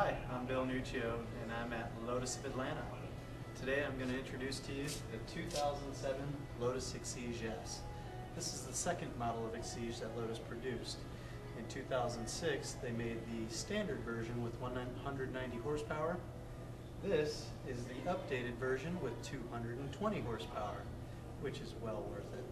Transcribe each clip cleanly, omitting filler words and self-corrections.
Hi, I'm Bill Nuccio and I'm at Lotus of Atlanta. Today I'm going to introduce to you the 2007 Lotus Exige S. This is the second model of Exige that Lotus produced. In 2006 they made the standard version with 190 horsepower. This is the updated version with 220 horsepower, which is well worth it.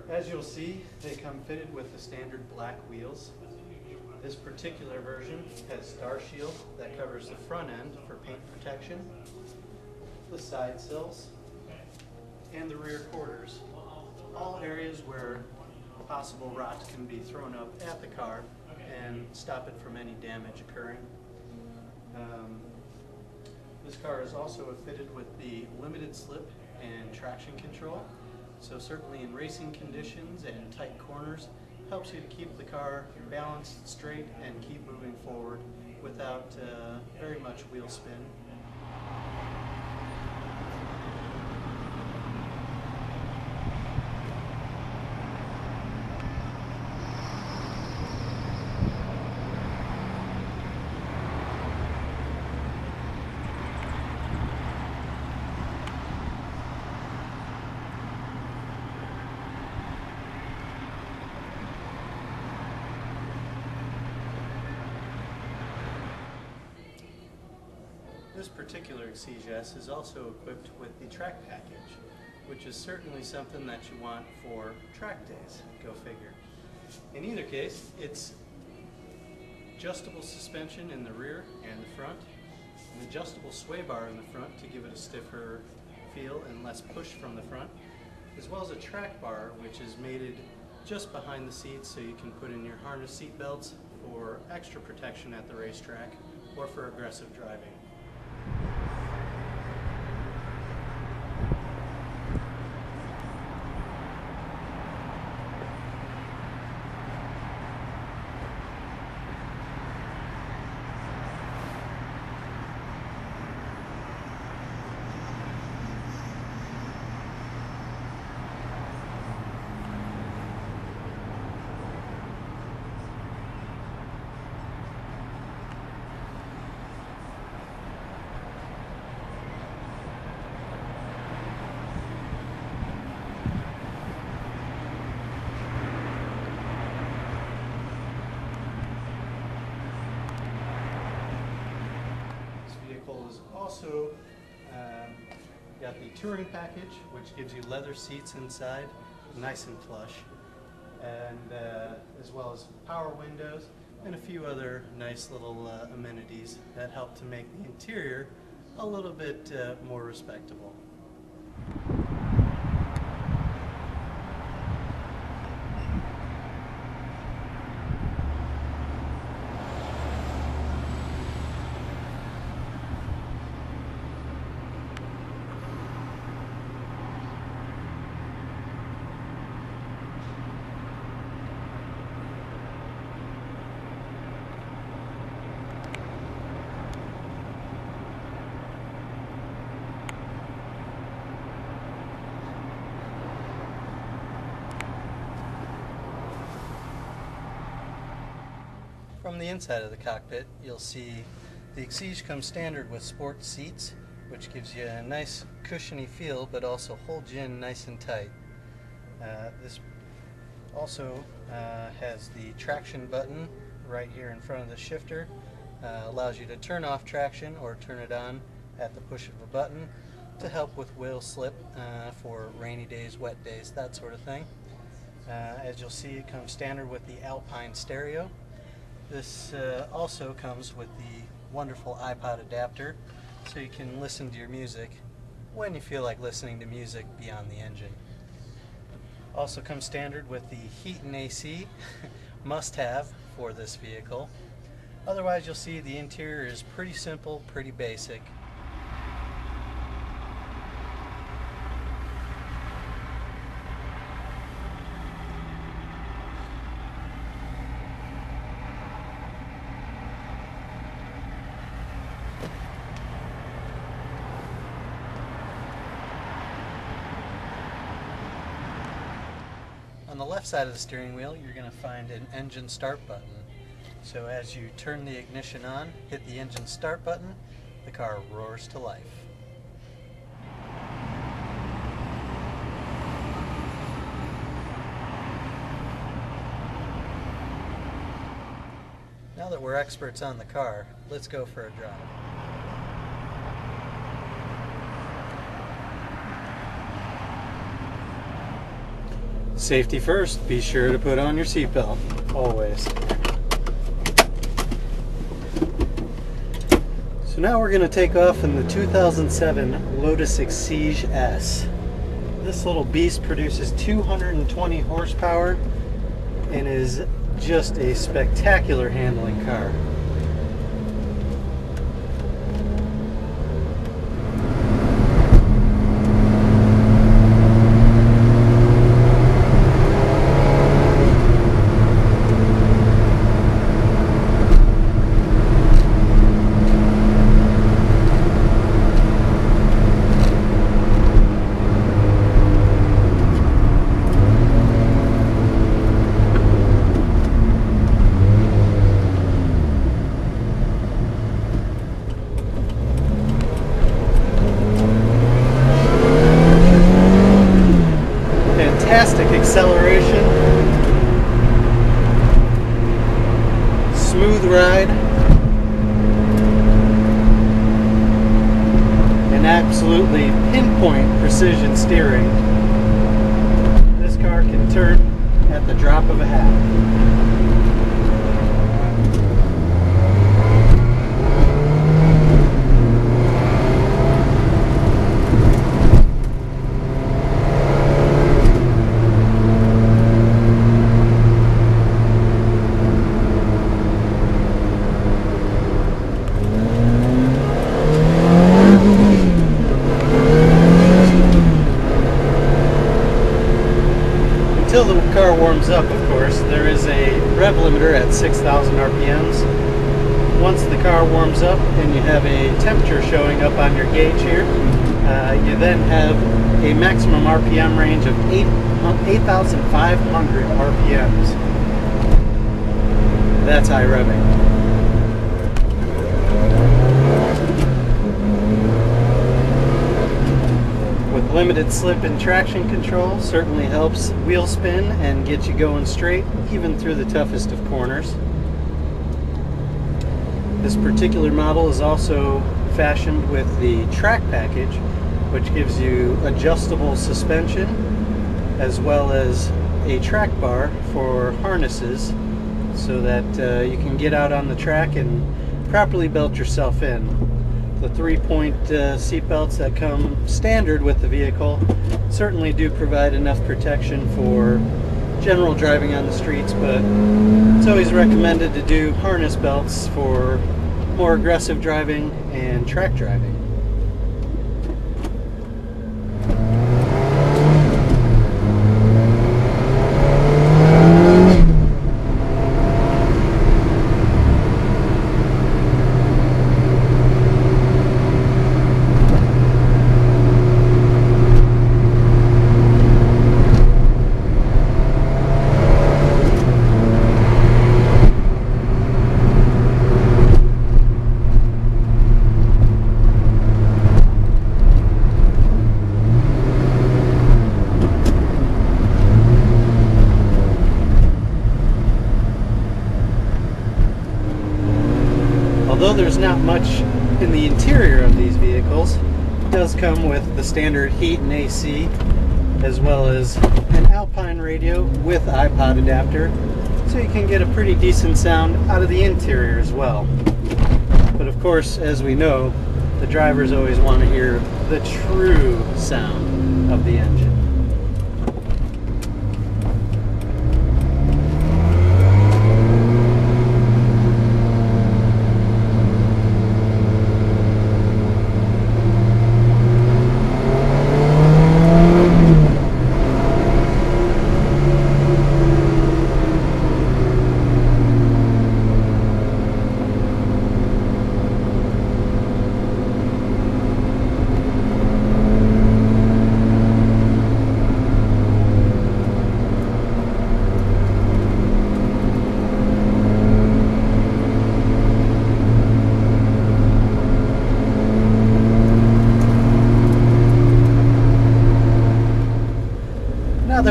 As you'll see, they come fitted with the standard black wheels. This particular version has Star Shield that covers the front end for paint protection, the side sills, and the rear quarters. All areas where possible rot can be thrown up at the car and stop it from any damage occurring. This car is also fitted with the limited slip and traction control, so certainly in racing conditions and tight corners, helps you to keep the car balanced straight and keep moving forward without very much wheel spin. This particular Exige S is also equipped with the track package, which is certainly something that you want for track days, go figure. In either case, it's adjustable suspension in the rear and the front, an adjustable sway bar in the front to give it a stiffer feel and less push from the front, as well as a track bar which is mated just behind the seats so you can put in your harness seat belts for extra protection at the racetrack or for aggressive driving. Is also got the touring package, which gives you leather seats inside, nice and plush, and as well as power windows and a few other nice little amenities that help to make the interior a little bit more respectable. From the inside of the cockpit, you'll see the Exige comes standard with sport seats, which gives you a nice cushiony feel, but also holds you in nice and tight. This also has the traction button right here in front of the shifter. Allows you to turn off traction or turn it on at the push of a button to help with wheel slip for rainy days, wet days, that sort of thing. As you'll see, it comes standard with the Alpine stereo. This also comes with the wonderful iPod adapter, so you can listen to your music when you feel like listening to music beyond the engine. Also comes standard with the heat and AC, must have for this vehicle. Otherwise, you'll see the interior is pretty simple, pretty basic. On the left side of the steering wheel, you're going to find an engine start button. So as you turn the ignition on, hit the engine start button, the car roars to life. Now that we're experts on the car, let's go for a drive. Safety first, be sure to put on your seatbelt, always. So now we're going to take off in the 2007 Lotus Exige S. This little beast produces 220 horsepower and is just a spectacular handling car. Fantastic acceleration, smooth ride, and absolutely pinpoint precision steering. This car can turn at the drop of a hat. Until the car warms up, of course, there is a rev limiter at 6,000 RPMs. Once the car warms up and you have a temperature showing up on your gauge here, you then have a maximum RPM range of 8,500 RPMs. That's high revving. Limited slip and traction control certainly helps wheel spin and get you going straight, even through the toughest of corners. This particular model is also fashioned with the track package, which gives you adjustable suspension as well as a track bar for harnesses so that you can get out on the track and properly belt yourself in. The 3-point seat belts that come standard with the vehicle certainly do provide enough protection for general driving on the streets, but it's always recommended to do harness belts for more aggressive driving and track driving. Although there's not much in the interior of these vehicles, it does come with the standard heat and AC, as well as an Alpine radio with iPod adapter, so you can get a pretty decent sound out of the interior as well. But of course, as we know, the drivers always want to hear the true sound of the engine.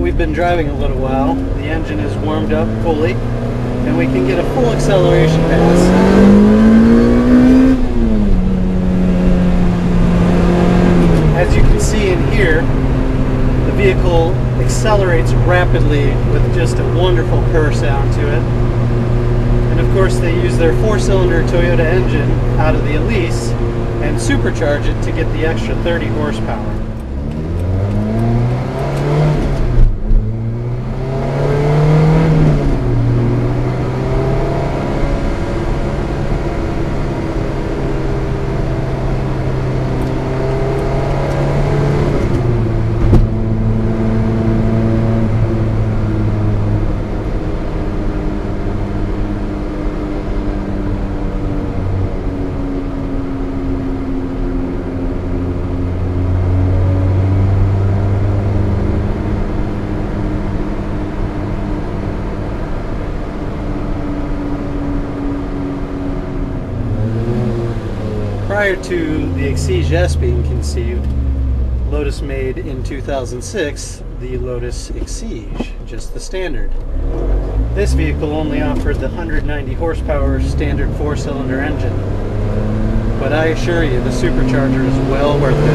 we've been driving a little while, the engine is warmed up fully, and we can get a full acceleration pass. As you can see in here, the vehicle accelerates rapidly with just a wonderful purr sound to it. And of course they use their 4-cylinder Toyota engine out of the Elise and supercharge it to get the extra 30 horsepower. Prior to the Exige S being conceived, Lotus made in 2006 the Lotus Exige, just the standard. This vehicle only offered the 190 horsepower standard 4-cylinder engine, but I assure you the supercharger is well worth it.